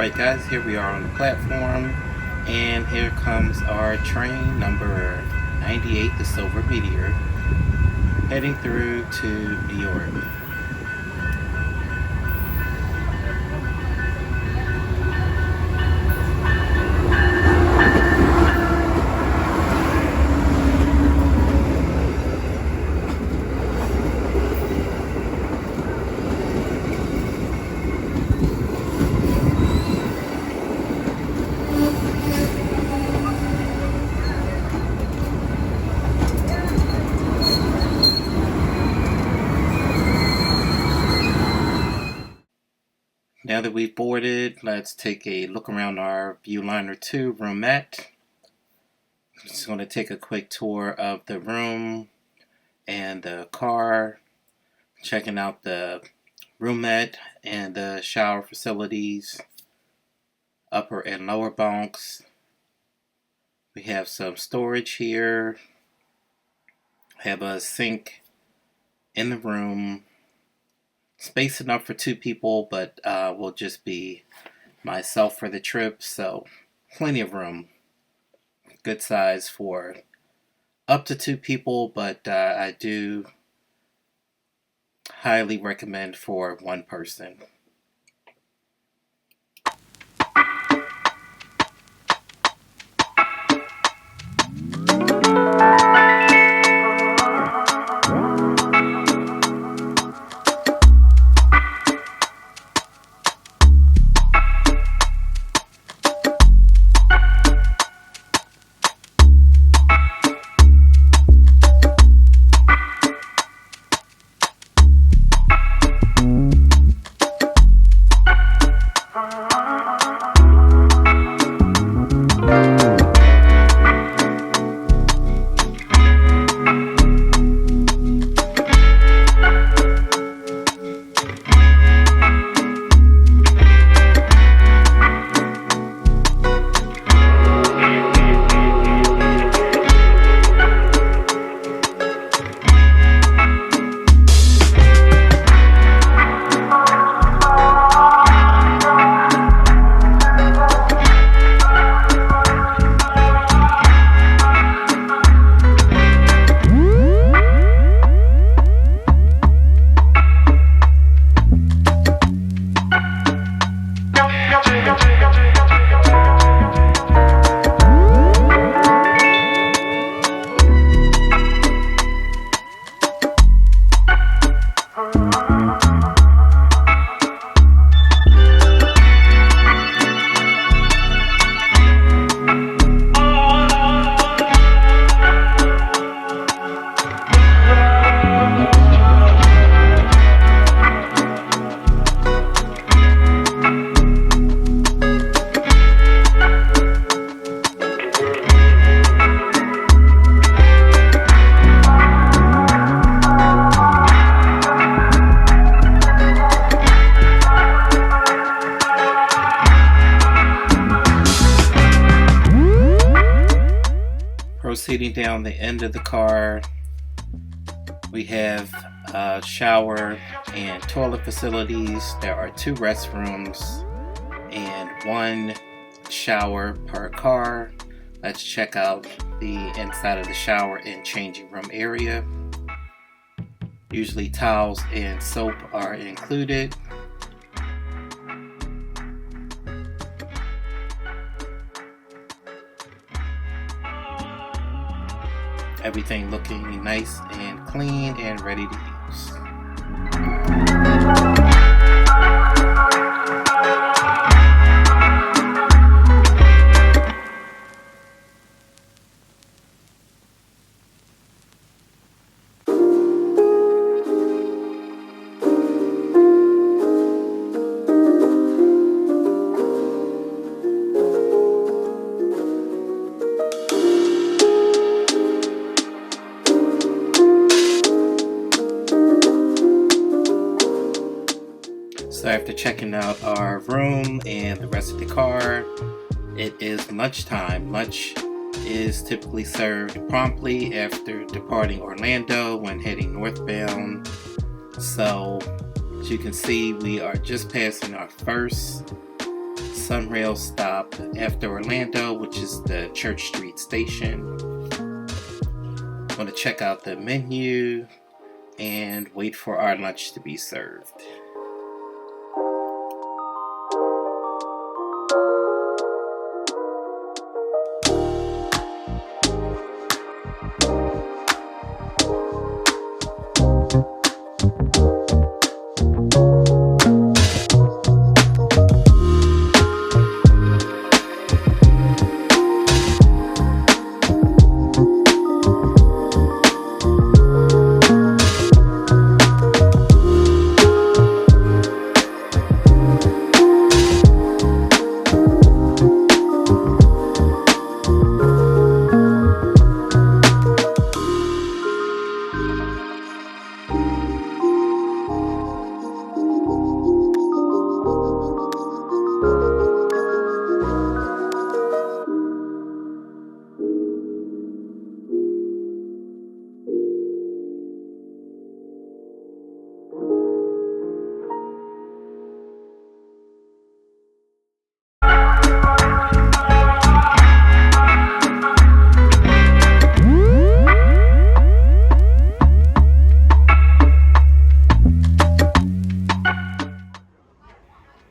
Alright guys, here we are on the platform, and here comes our train number 98, the Silver Meteor, heading through to New York. Now that we've boarded, let's take a look around our VIEWLINER II Roomette. I'm just going to take a quick tour of the room and the car, checking out the roomette and the shower facilities, upper and lower bunks. We have some storage here. Have a sink in the room. Space enough for 2 people, but will just be myself for the trip, so plenty of room. Good size for up to 2 people, but I do highly recommend for 1 person. Proceeding down the end of the car, we have shower and toilet facilities. There are 2 restrooms and 1 shower per car. Let's check out the inside of the shower and changing room area. Usually towels and soap are included. Everything looking nice and clean and ready to use. So after checking out our room and the rest of the car, it is lunchtime. Lunch is typically served promptly after departing Orlando when heading northbound. So as you can see, we are just passing our first Sunrail stop after Orlando, which is the Church Street station. I'm going to check out the menu and wait for our lunch to be served.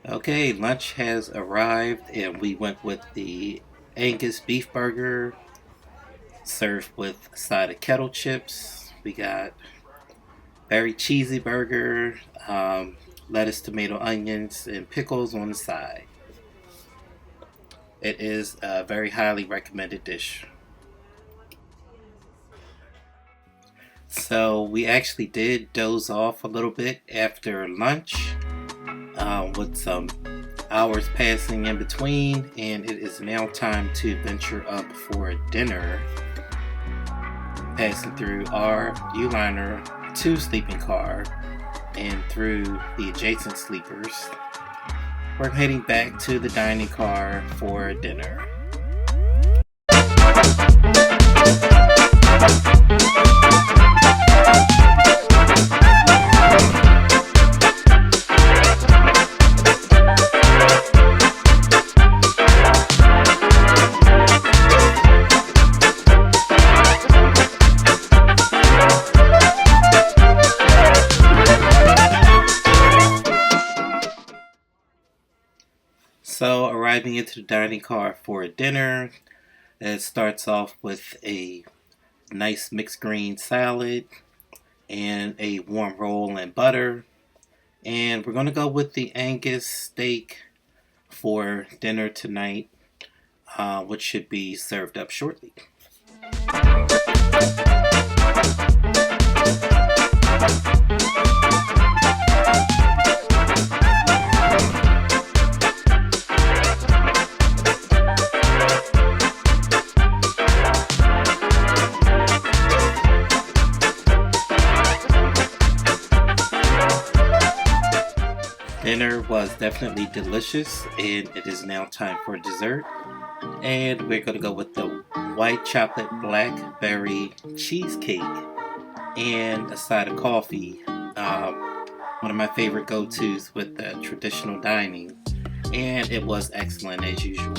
Okay, lunch has arrived and we went with the Angus beef burger served with a side of kettle chips. We got very cheesy burger, lettuce, tomato, onions, and pickles on the side. It is a very highly recommended dish. So we actually did doze off a little bit after lunch, with some hours passing in between, and it is now time to venture up for dinner, passing through our VIEWLINER II sleeping car and through the adjacent sleepers. We're heading back to the dining car for dinner. So, arriving into the dining car for dinner, it starts off with a nice mixed green salad and a warm roll and butter. And we're going to go with the Angus steak for dinner tonight, which should be served up shortly. Dinner was definitely delicious, and it is now time for dessert. And we're going to go with the white chocolate blackberry cheesecake and a side of coffee. One of my favorite go-tos with the traditional dining, and it was excellent as usual.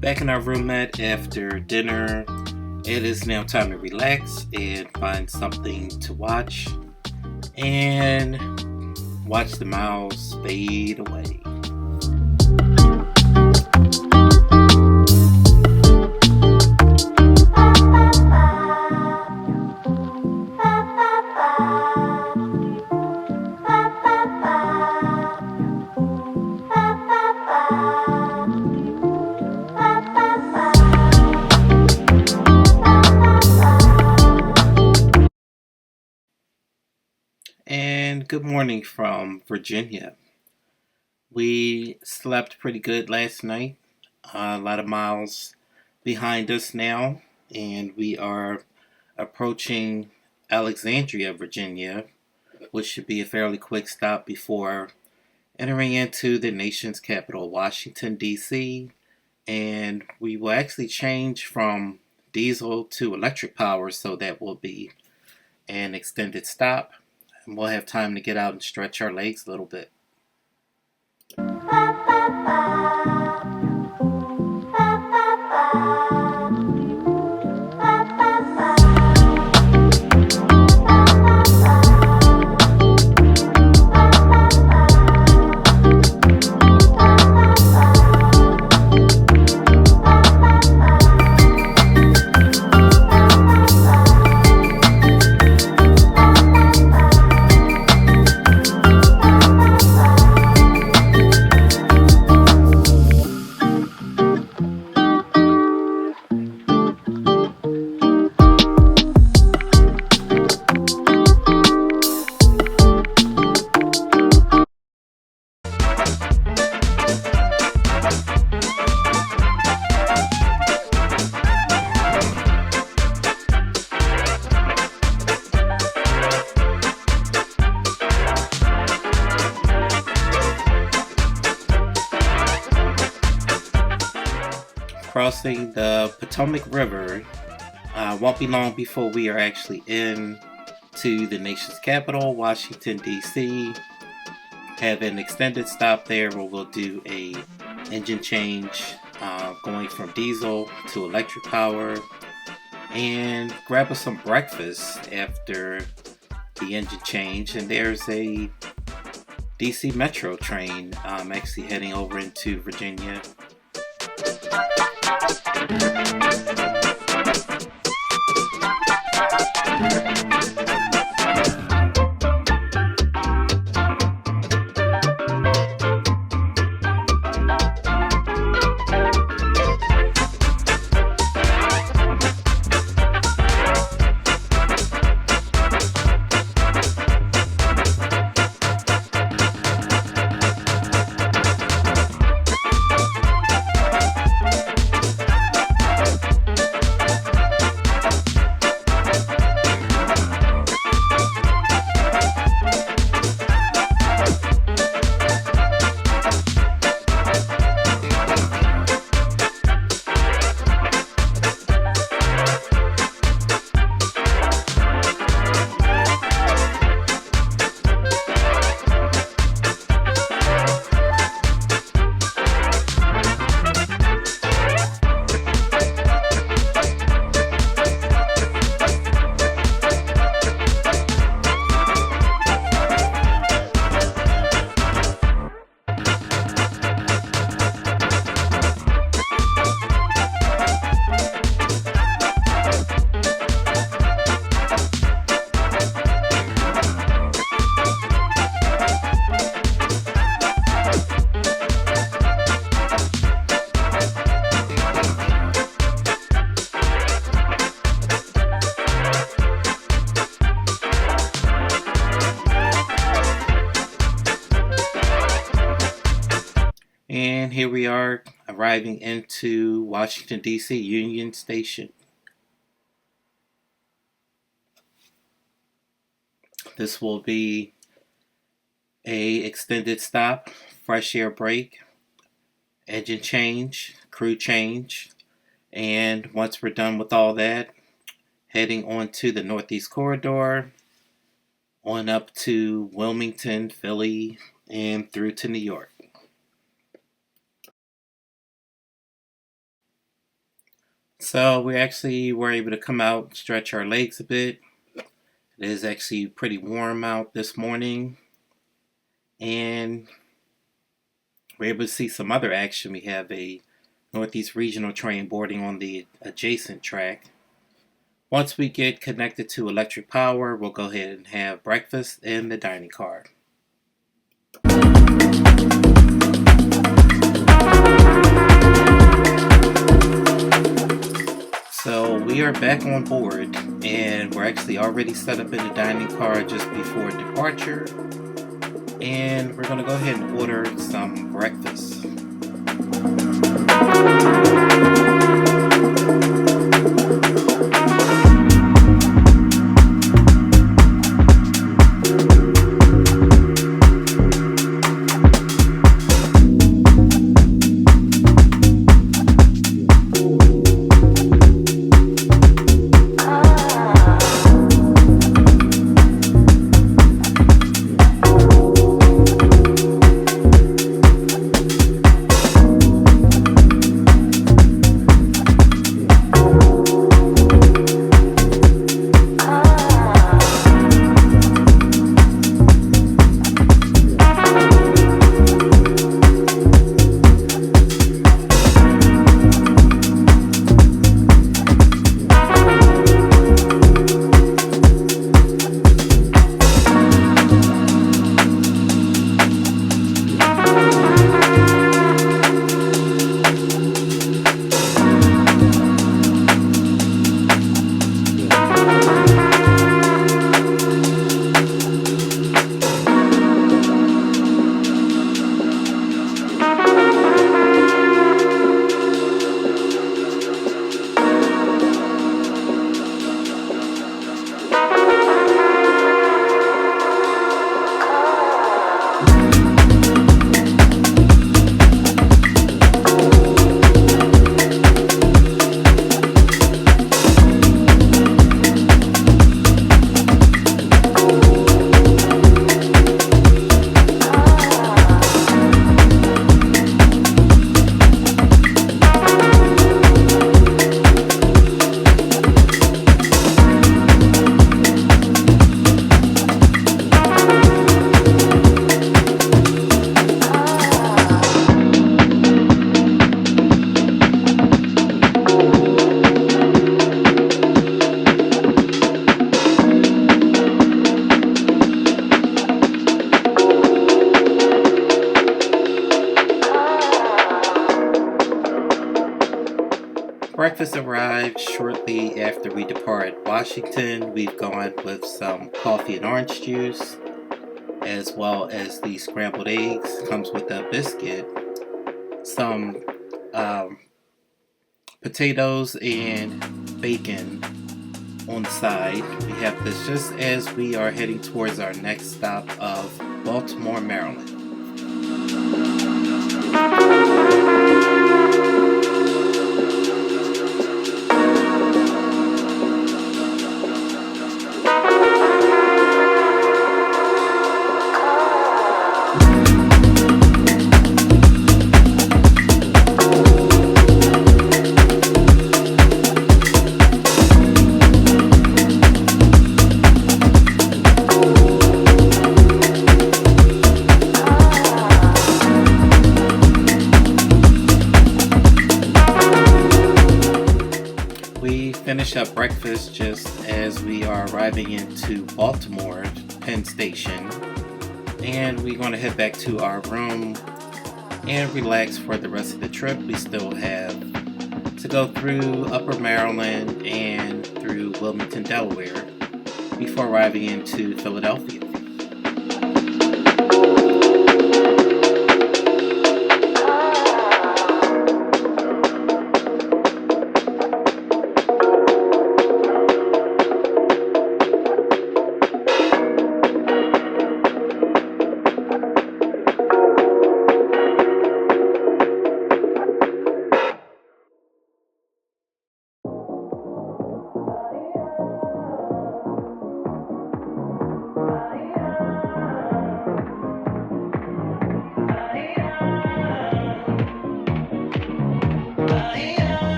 Back in our roomette after dinner, it is now time to relax and find something to watch. And watch the miles fade away. And good morning from Virginia. We slept pretty good last night. A lot of miles behind us now, and we are approaching Alexandria, Virginia, which should be a fairly quick stop before entering into the nation's capital, Washington, D.C. And we will actually change from diesel to electric power, so that will be an extended stop. And we'll have time to get out and stretch our legs a little bit. Crossing the Potomac River. Won't be long before we are actually in to the nation's capital, Washington, D.C. Have an extended stop there where we'll do a engine change, going from diesel to electric power, and grab us some breakfast after the engine change. And there's a DC Metro train actually heading over into Virginia. And here we are arriving into Washington, D.C. Union Station. This will be a extended stop, fresh air break, engine change, crew change, and once we're done with all that, heading on to the Northeast Corridor, on up to Wilmington, Philly, and through to New York. So we actually were able to come out, stretch our legs a bit. It is actually pretty warm out this morning, and we're able to see some other action. We have a Northeast Regional train boarding on the adjacent track. Once we get connected to electric power, we'll go ahead and have breakfast in the dining car. So we are back on board, and we're actually already set up in the dining car just before departure, and we're going to go ahead and order some breakfast. breakfast arrived shortly after we departed Washington. We've gone with some coffee and orange juice, as well as the scrambled eggs. Comes with a biscuit, some potatoes, and bacon on the side. We have this just as we are heading towards our next stop of Baltimore, Maryland. Finish up breakfast just as we are arriving into Baltimore Penn Station, and we're going to head back to our room and relax for the rest of the trip. We still have to go through Upper Maryland and through Wilmington, Delaware before arriving into Philadelphia.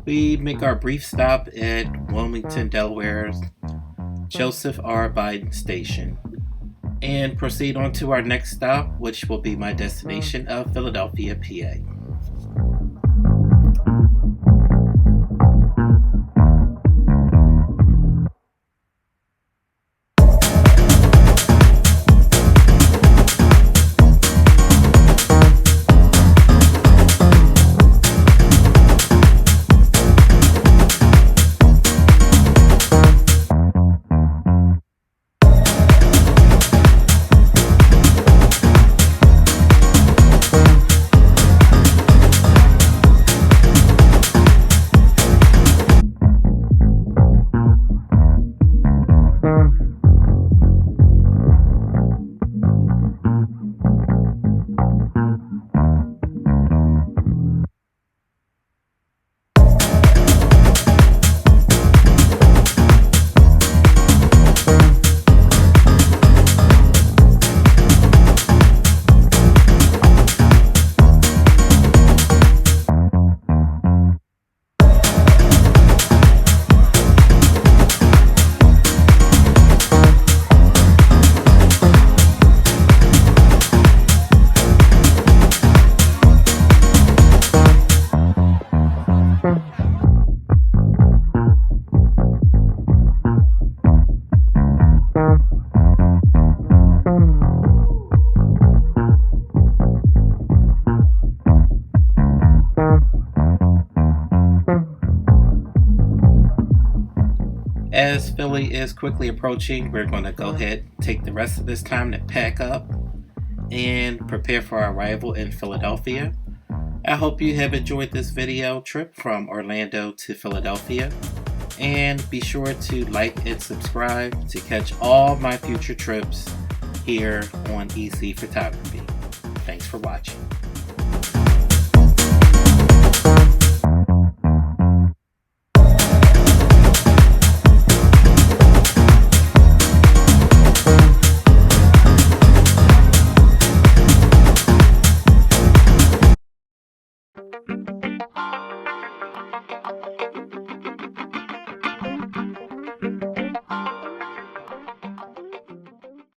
We make our brief stop at Wilmington, Delaware's Joseph R. Biden Station and proceed on to our next stop, which will be my destination of Philadelphia, PA. As Philly is quickly approaching, we're going to go ahead and take the rest of this time to pack up and prepare for our arrival in Philadelphia. I hope you have enjoyed this video trip from Orlando to Philadelphia, and be sure to like and subscribe to catch all my future trips here on EC Photography. Thanks for watching.